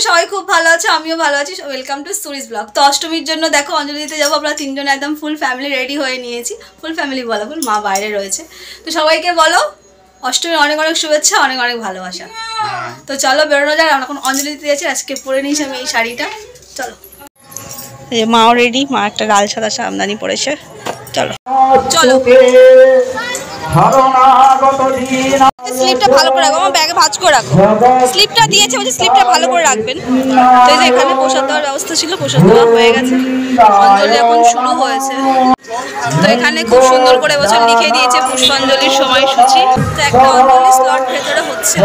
সবাই খুব ভালো আছে, আমিও ভালো আছি। Welcome to Suri's blog. তো অষ্টমীর জন্য দেখো অঞ্জলি দিতে যাবো আমরা তিনজন, একদম ফুল ফ্যামিলি রেডি হয়ে নিয়েছি। ফুল ফ্যামিলি বলা ফুল, মা বাইরে রয়েছে। তো সবাইকে বলো অষ্টমীর অনেক অনেক শুভেচ্ছা, অনেক অনেক ভালোবাসা। তো চলো বেরোনো যাক। এখন অঞ্জলি দিতে যাচ্ছি, আজকে পরে নিয়েছি আমি এই শাড়িটা। চলো, এই যে মাও রেডি, মা একটা লাল সাদা সামদানি পরেছে। চলো চলো, স্লিপটা ভালো করে রাখো, আমার ব্যাগে ভাঁজ করে রাখো। স্লিপটা দিয়েছে বলছে স্লিপটা ভালো করে রাখবেন। তো এই যে এখানে প্রসাদ দেওয়ার ব্যবস্থা ছিল, প্রসাদ দেওয়া হয়ে গেছে, অঞ্জলি এখন শুরু হয়েছে। তো এখানে খুব সুন্দর করে এবছর লিখে দিয়েছে পুষ্পাঞ্জলির সময়সূচি। তো একটা অঞ্জলি স্লট ভেতরে হচ্ছে,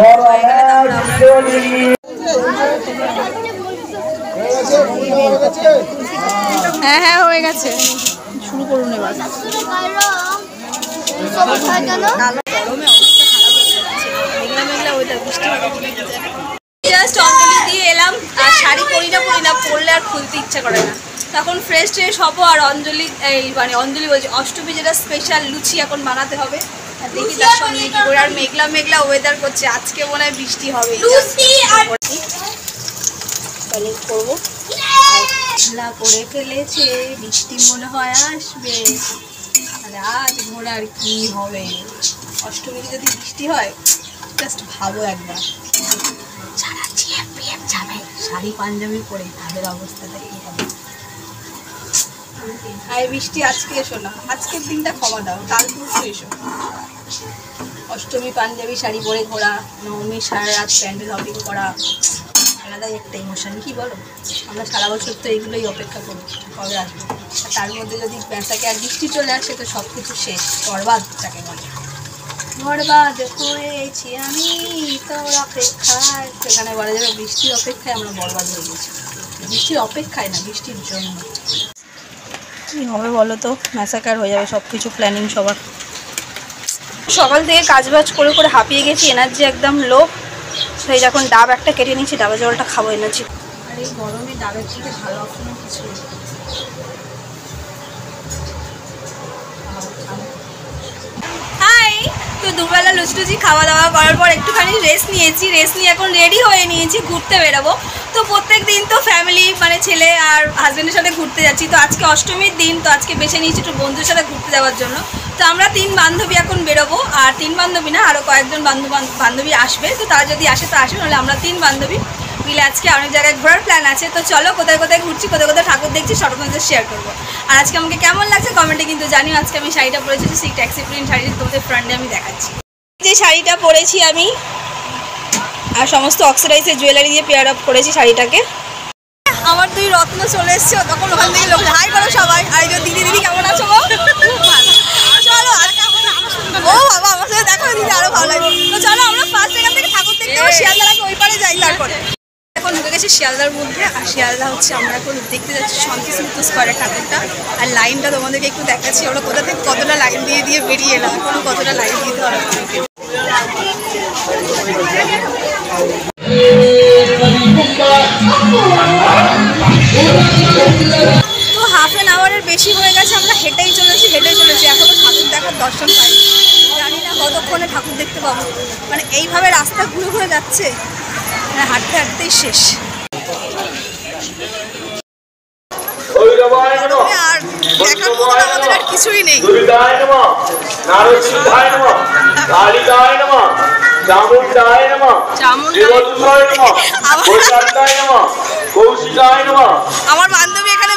হ্যাঁ হ্যাঁ হয়ে গেছে, শুরু করুন এবার। জাস্ট অঞ্জলি দিয়ে এলাম, আর শাড়ি পরি না পরলে আর খুলতে ইচ্ছা করে না। তখন ফ্রেশ ট্রেশ হবো, আর অঞ্জলি মানে অঞ্জলি বলছি অষ্টমী যেটা স্পেশাল লুচি এখন বানাতে হবে। আর দেখি তার সঙ্গে কি করে, আর মেঘলা মেঘলা ওয়েদার করছে, আজকে মনে হয় বৃষ্টি হবে। করবো মেঘলা করে ফেলেছে, বৃষ্টি মনে হয় আসবে। আজ মনে আর কি হবে, অষ্টমীতে যদি বৃষ্টি হয় জাস্ট ভাবো একবার, যারা জিএমপিএম যাবে শাড়ি পাঞ্জাবি পরে তাদের অবস্থাটা কি হবে। আর বৃষ্টি আজকে এসো না, আজকের দিনটা ক্ষমা দাও, কাল পরশু এসো। অষ্টমী পাঞ্জাবি শাড়ি পরে ঘোরা, নবমী সারা রাত প্যান্ডেল হপিং করা, আলাদাই একটা ইমোশন, কি বলো? আমরা সারা বছর তো এইগুলোই অপেক্ষা করি কবে আসবে। আর তার মধ্যে যদি ব্যাসাকে আর বৃষ্টি চলে আসে তো সব কিছু শেষ, বরবাদ তাকে বলে। বরবাদ হয়েছি আমি তোর অপেক্ষায়, সেখানে বলা যাবে বৃষ্টির অপেক্ষায় আমরা বরবাদ হয়ে গেছি। বৃষ্টির অপেক্ষায় না, বৃষ্টির জন্য। কী হবে বলো তো, ম্যাসাকার হয়ে যাবে সব কিছু প্ল্যানিং সবার। সকাল থেকে কাজবাজ করে করে হাঁপিয়ে গেছি, এনার্জি একদম লো। সেই যখন ডাব একটা কেটে নিচ্ছি, ডাবের জলটা খাবো এনার্জি। আর এই গরমে ডাবের থেকে ভালো অপশন কিছু। হাই, তো দুবেলা লুচি খাওয়া দাওয়া করার পর একটুখানি রেস্ট নিয়েছি। রেস্ট নিয়ে এখন রেডি হয়ে নিয়েছি, ঘুরতে বেরোবো। তো প্রত্যেক দিন তো ফ্যামিলি মানে ছেলে আর হাজব্যান্ডের সাথে ঘুরতে যাচ্ছি। তো আজকে অষ্টমীর দিন, তো আজকে বেছে নিয়েছি একটু বন্ধুর সাথে ঘুরতে যাওয়ার জন্য। তো আমরা 3 বান্ধবী এখন বেরোবো, আর 3 বান্ধবী না আরও কয়েকজন বান্ধবী আসবে। তো তারা যদি আসে তো আসবে, নাহলে আমরা 3 বান্ধবী মিলে আজকে অনেক জায়গায় ঘোরার প্ল্যান আছে। তো চলো কোথায় কোথায় ঘুরছি, কোথায় কোথায় ঠাকুর দেখছি সব তোমাদের শেয়ার করবো। আর আজকে আমাকে কেমন লাগছে কমেন্টে কিন্তু জানিও। আজকে আমি শাড়িটা পরেছি, সেই ট্যাক্সি প্রিন্ট শাড়িটা তোমাদের ফ্রন্টে আমি দেখাচ্ছি। যে শাড়িটা পরেছি আমি, আর সমস্ত অক্সিডাইজের জুয়েলারি দিয়ে পেয়ার আপ করেছি শাড়িটাকে। আমার 2 রত্ন চলে এসছে, তখন ওখান থেকে লোক হাই করো সবাই। আর এই যে দিদি কেমন আছো? চলো, ও বাবা আমার সাথে দেখা দিদি আরো ভালো লাগে। তো চলো আমরা ফার্স্ট এখান থেকে ঠাকুর দেখতে যাবো, শিয়ালদাকে ওই পারে যাই। তারপরে এখন ঢুকে গেছি শিয়ালদার মধ্যে, আর শিয়ালদা হচ্ছে আমরা এখন দেখতে যাচ্ছি শান্তি স্মৃতি স্কোয়ারের ঠাকুরটা। আর লাইনটা তোমাদেরকে একটু দেখাচ্ছি, আমরা কোথা থেকে কতটা লাইন দিয়ে বেরিয়ে এলাম, এখনো কতটা লাইন দিতে হবে। তো হাফ অ্যান আওয়ারের বেশি হয়ে গেছে, আমরা হেঁটেই চলেছি। এখনো ঠাকুর দেখার দর্শন পাইনি, জানি না কতক্ষণে ঠাকুর দেখতে পাবো। মানে এইভাবে রাস্তা ঘুরে যাচ্ছে, মানে হাঁটতে হাঁটতেই শেষ। আর দেখার মতো আমাদের আর কিছুই নেই। আমার বান্ধবী এখানে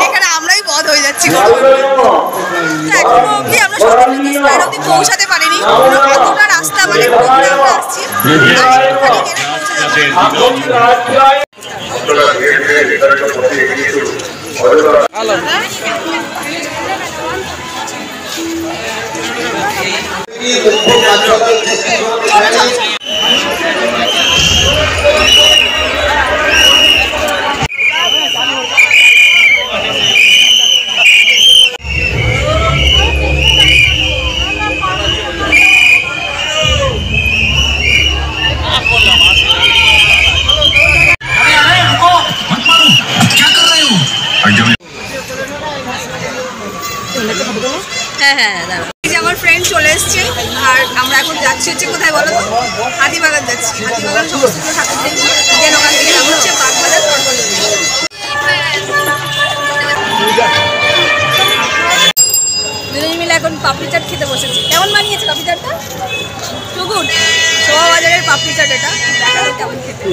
এখানে আমরাই বধ হয়ে যাচ্ছি। এখনো অব্দি আমরা অব্দি পৌঁছাতে পারিনি, এতটা রাস্তা মানে আসছি। হ্যাঁ হ্যাঁ দাঁড়াও। নেই। আর আমরা এখন যাচ্ছি হচ্ছে কোথায় বলো তো, হাতিবাগান যাচ্ছি। হাতিবাগান সমস্ত কিছু ঠাকুর দেখি, দেন ওখান থেকে যাবো হচ্ছে বাগবাজার তরকারি। দুজন মিলে এখন পাপড়ি চাট খেতে বসেছি। কেমন বানিয়েছে পাপড়ি চাটটা? Two good. শোভা বাজারের পাপড়ি চাট এটা, দেখা যাক কেমন খেতে।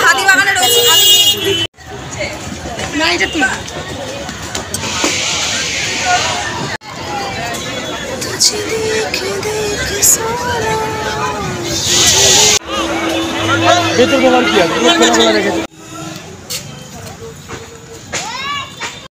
হাতিবাগানে রয়েছে আমি না, এটা তুই ভেতর বলার কি আছে?